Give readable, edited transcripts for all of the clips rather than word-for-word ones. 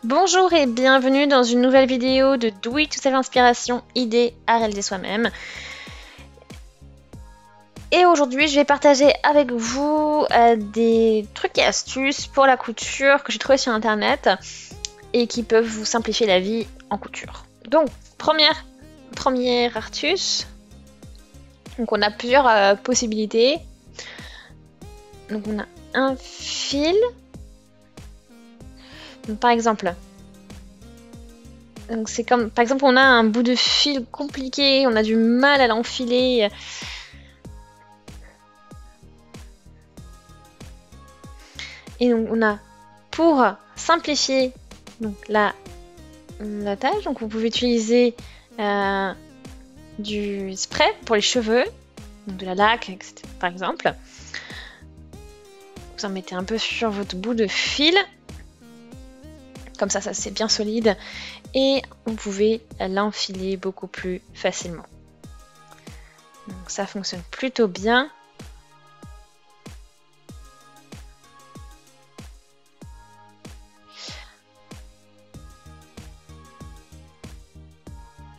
Bonjour et bienvenue dans une nouvelle vidéo de Do It Yourself Inspiration, idées à réaliser soi-même. Et aujourd'hui, je vais partager avec vous des trucs et astuces pour la couture que j'ai trouvé sur internet et qui peuvent vous simplifier la vie en couture. Donc, première astuce. Donc, on a plusieurs possibilités. Donc, on a un fil. Donc, par exemple, c'est comme, par exemple, on a un bout de fil compliqué, on a du mal à l'enfiler. Et donc, on a, pour simplifier donc, la tâche, donc vous pouvez utiliser du spray pour les cheveux, donc de la laque, etc., par exemple. Vous en mettez un peu sur votre bout de fil. Comme ça c'est bien solide. Et vous pouvez l'enfiler beaucoup plus facilement. Donc ça fonctionne plutôt bien.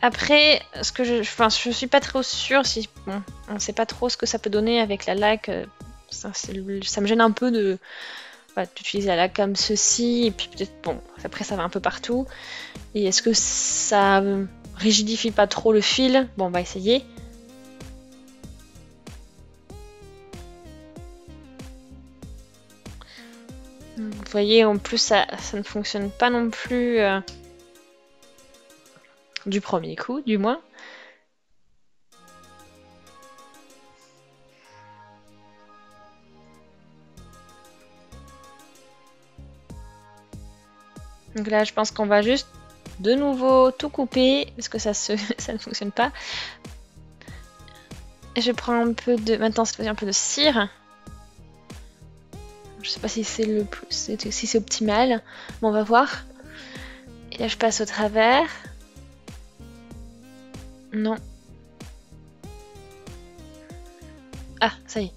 Après, je suis pas trop sûre si... Bon, on sait pas trop ce que ça peut donner avec la laque. Ça me gêne un peu de... d'utiliser la laque comme ceci, et puis peut-être, bon, après ça va un peu partout. Et est-ce que ça rigidifie pas trop le fil? Bon, on va essayer. Vous voyez, en plus, ça ne fonctionne pas non plus du premier coup, du moins. Donc là, je pense qu'on va juste de nouveau tout couper parce que ça ne fonctionne pas. Je prends un peu de... Maintenant, cette fois-ci, un peu de cire. Je sais pas si c'est le plus... si c'est optimal. Bon, on va voir. Et là, je passe au travers. Non. Ah, ça y est.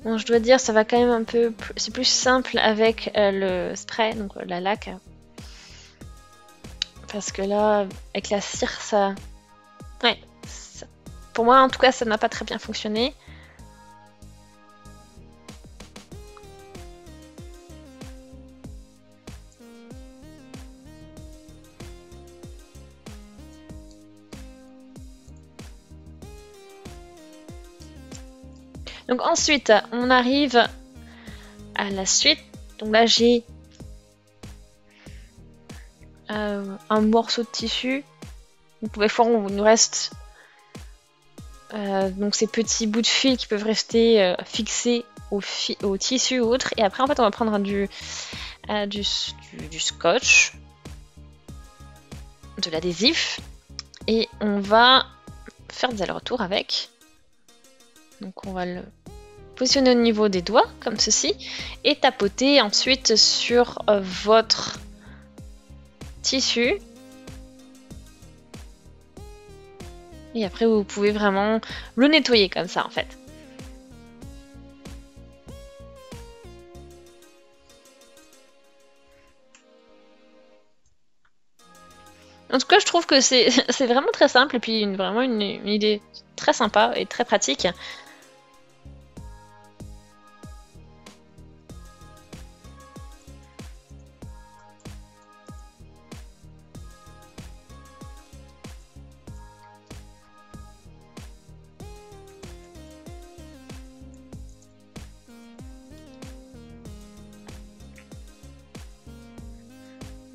Bon, je dois dire, ça va quand même un peu... C'est plus simple avec le spray, donc la laque. Parce que là, avec la cire, ça... Ouais. Pour moi, en tout cas, ça n'a pas très bien fonctionné. Donc ensuite, on arrive à la suite. Donc là, j'ai un morceau de tissu. Vous pouvez voir où il nous reste donc ces petits bouts de fil qui peuvent rester fixés au tissu ou autre. Et après, en fait, on va prendre du scotch, de l'adhésif, et on va faire des allers-retours avec. Donc on va le positionner au niveau des doigts, comme ceci, et tapoter ensuite sur votre tissu. Et après, vous pouvez vraiment le nettoyer comme ça, en fait. En tout cas, je trouve que c'est vraiment très simple et puis vraiment une idée très sympa et très pratique.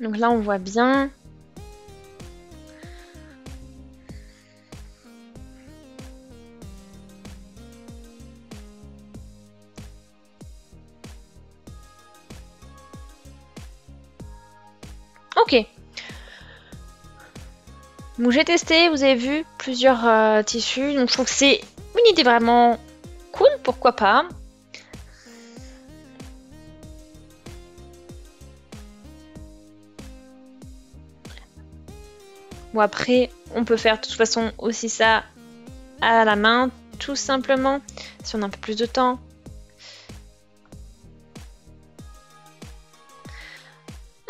Donc là, on voit bien. Ok. Donc j'ai testé, vous avez vu, plusieurs tissus. Donc je trouve que c'est une idée vraiment cool, pourquoi pas. Bon après, on peut faire de toute façon aussi ça à la main, tout simplement, si on a un peu plus de temps.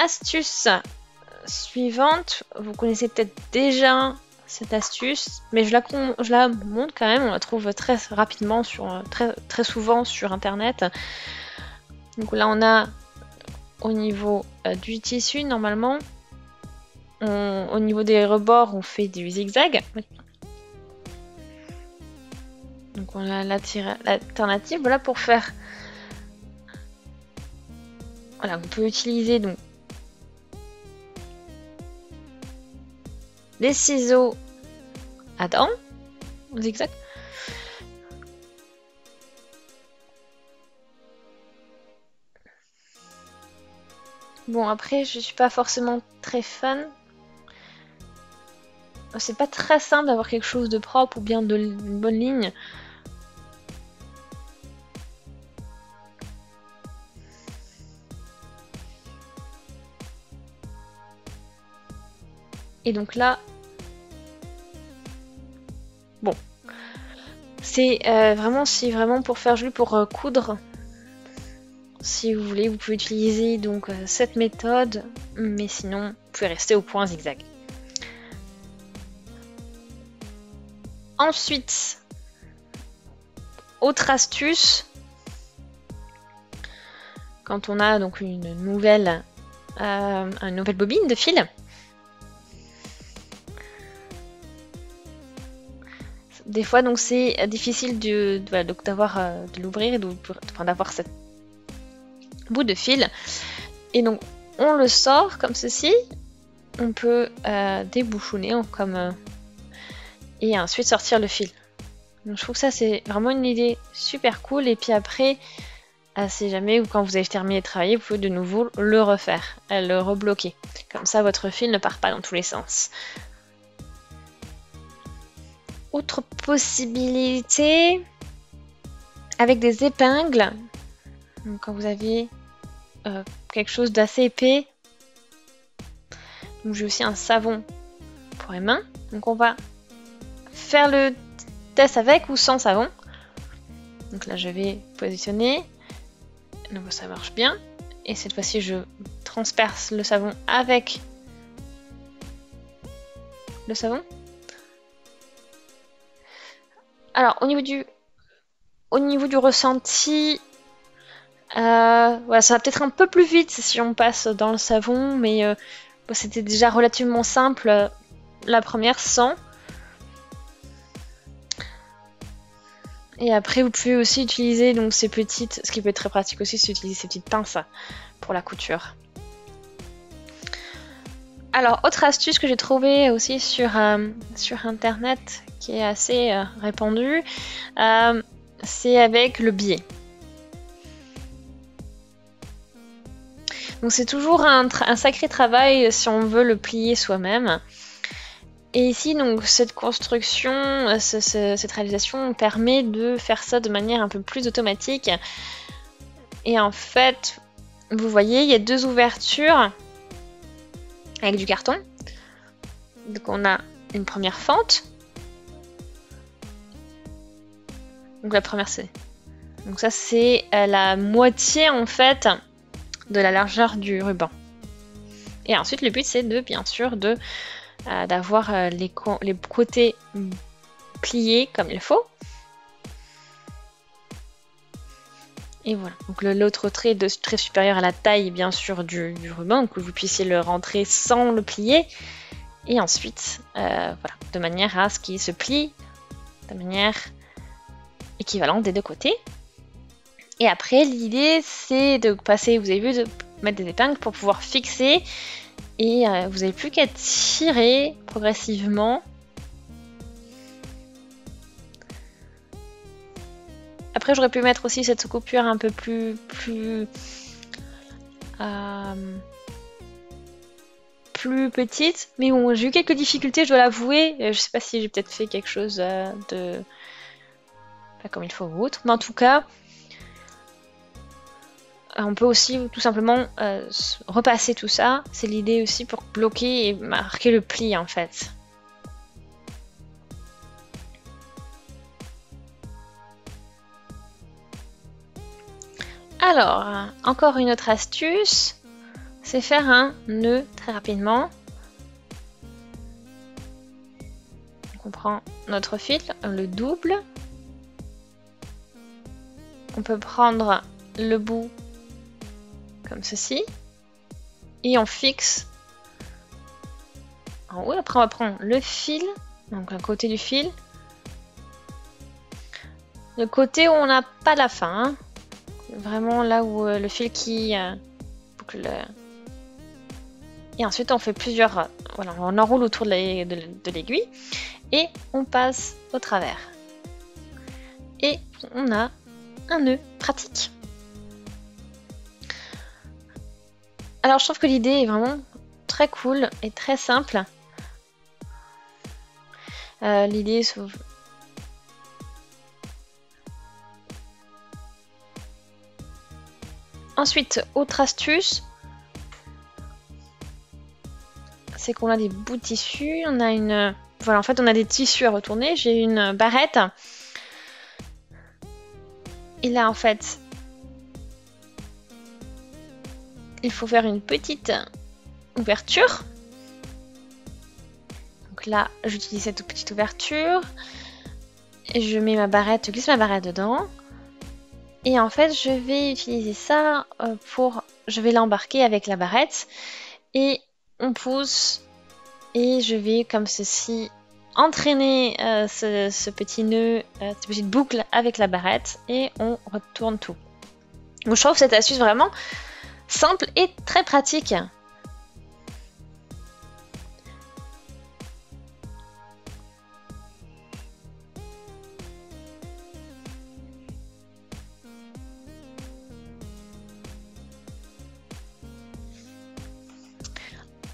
Astuce suivante, vous connaissez peut-être déjà cette astuce, mais je la montre quand même, on la trouve très rapidement, très souvent sur internet. Donc là on a au niveau du tissu, normalement, au niveau des rebords, on fait du zigzag. Donc on a l'alternative, voilà, pour faire... Voilà, vous pouvez utiliser donc des ciseaux à dents, zigzag. Bon, après, je suis pas forcément très fan. C'est pas très simple d'avoir quelque chose de propre ou bien une bonne ligne. Et donc là, bon, c'est vraiment pour faire joli, pour coudre. Si vous voulez, vous pouvez utiliser donc cette méthode, mais sinon, vous pouvez rester au point zigzag. Ensuite, autre astuce, quand on a donc une nouvelle bobine de fil, des fois donc c'est difficile de l'ouvrir et d'avoir cette bout de fil, et donc on le sort comme ceci, on peut débouchonner et ensuite sortir le fil. Donc, je trouve que ça c'est vraiment une idée super cool, et puis après si jamais ou quand vous avez terminé de travailler, vous pouvez de nouveau le refaire, le rebloquer, comme ça votre fil ne part pas dans tous les sens. Autre possibilité, avec des épingles, donc quand vous avez quelque chose d'assez épais. Donc j'ai aussi un savon pour les mains. Donc on va faire le test avec ou sans savon. Donc là je vais positionner. Donc ça marche bien. Et cette fois-ci je transperce le savon avec le savon. Alors au niveau du ressenti, voilà, ça va peut-être un peu plus vite si on passe dans le savon, mais c'était déjà relativement simple la première sans. Et après vous pouvez aussi utiliser donc ce qui peut être très pratique aussi, c'est utiliser ces petites pinces pour la couture. Alors autre astuce que j'ai trouvée aussi sur internet, qui est assez répandue, c'est avec le biais. Donc c'est toujours un sacré travail si on veut le plier soi-même. Et ici, donc, cette construction, cette réalisation permet de faire ça de manière un peu plus automatique. Et en fait, vous voyez, il y a deux ouvertures avec du carton. Donc on a une première fente. Donc la première c'est... Donc ça c'est la moitié en fait de la largeur du ruban. Et ensuite le but c'est bien sûr d'avoir les côtés pliés comme il faut. Et voilà, donc l'autre trait supérieur à la taille bien sûr du ruban, que vous puissiez le rentrer sans le plier. Et ensuite, voilà, de manière à ce qu'il se plie de manière équivalente des deux côtés. Et après, l'idée c'est de passer, vous avez vu, de mettre des épingles pour pouvoir fixer. Et vous n'avez plus qu'à tirer progressivement. Après, j'aurais pu mettre aussi cette coupure un peu plus petite. Mais bon, j'ai eu quelques difficultés, je dois l'avouer. Je sais pas si j'ai peut-être fait quelque chose de pas comme il faut ou autre. Mais en tout cas, on peut aussi tout simplement repasser tout ça. C'est l'idée aussi pour bloquer et marquer le pli en fait. Alors, encore une autre astuce, c'est faire un nœud très rapidement. Donc on prend notre fil, on le double. On peut prendre le bout comme ceci. Et on fixe en haut. Après on va prendre le fil, donc un côté du fil. Le côté où on n'a pas la fin. Hein. Vraiment là où le fil qui boucle. Et ensuite on fait plusieurs. Voilà, on enroule autour de l'aiguille. Et on passe au travers. Et on a un nœud pratique. Alors je trouve que l'idée est vraiment très cool et très simple. L'idée sauf... Ensuite, autre astuce, c'est qu'on a des bouts de tissu, on a une... Voilà, en fait on a des tissus à retourner, j'ai une barrette. Et là en fait, il faut faire une petite ouverture. Donc là, j'utilise cette petite ouverture. Et je mets ma barrette, je glisse ma barrette dedans. Et en fait, je vais utiliser ça pour... Je vais l'embarquer avec la barrette. Et on pousse. Et je vais, comme ceci, entraîner ce petit nœud, cette petite boucle avec la barrette. Et on retourne tout. Donc je trouve cette astuce vraiment simple et très pratique.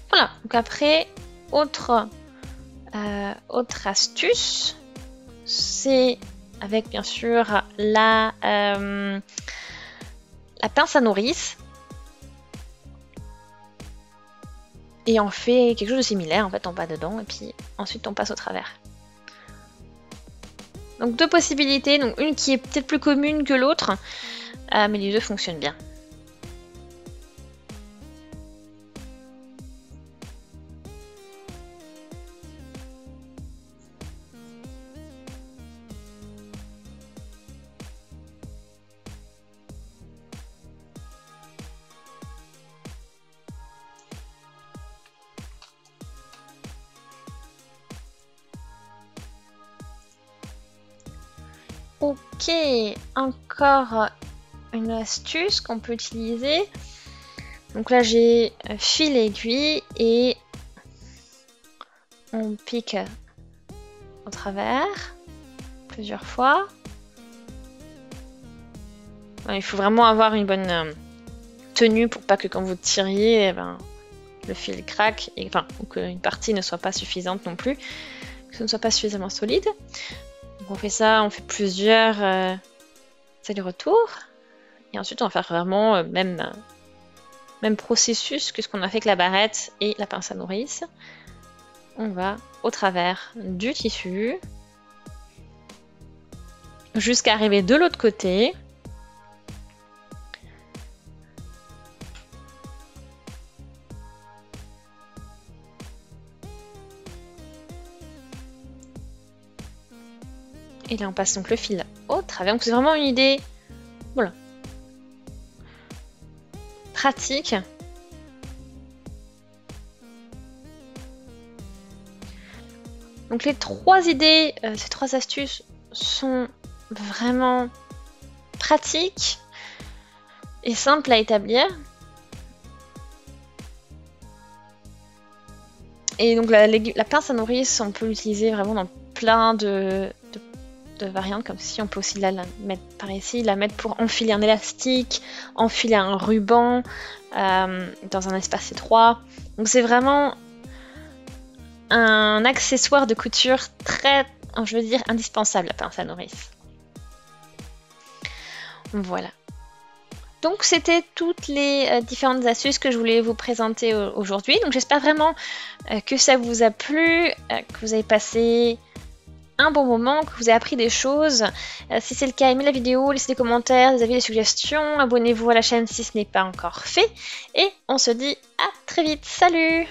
Voilà, donc après, autre astuce, c'est avec bien sûr la pince à nourrice. Et on fait quelque chose de similaire, en fait on va dedans et puis ensuite on passe au travers. Donc deux possibilités, donc une qui est peut-être plus commune que l'autre, mais les deux fonctionnent bien. Ok, encore une astuce qu'on peut utiliser. Donc là j'ai fil aiguille et on pique au travers plusieurs fois. Il faut vraiment avoir une bonne tenue pour pas que quand vous tiriez, le fil craque et ou qu'une partie ne soit pas suffisante non plus, que ce ne soit pas suffisamment solide. Donc on fait ça, on fait plusieurs allers-retours. Et ensuite on va faire vraiment même processus que ce qu'on a fait avec la barrette et la pince à nourrice. On va au travers du tissu jusqu'à arriver de l'autre côté. Et là on passe donc le fil au travers. Donc c'est vraiment une idée, voilà, pratique. Donc les trois idées, ces trois astuces sont vraiment pratiques et simples à établir. Et donc la pince à nourrice, on peut l'utiliser vraiment dans plein de variantes, comme si on peut aussi la mettre par ici, la mettre pour enfiler un élastique, enfiler un ruban dans un espace étroit. Donc c'est vraiment un accessoire de couture très, je veux dire, indispensable, la pince à nourrice. Voilà. Donc c'était toutes les différentes astuces que je voulais vous présenter aujourd'hui. Donc j'espère vraiment que ça vous a plu, que vous avez passé un bon moment, que vous avez appris des choses. Si c'est le cas, aimez la vidéo, laissez des commentaires, des avis, des suggestions. Abonnez-vous à la chaîne si ce n'est pas encore fait. Et on se dit à très vite. Salut!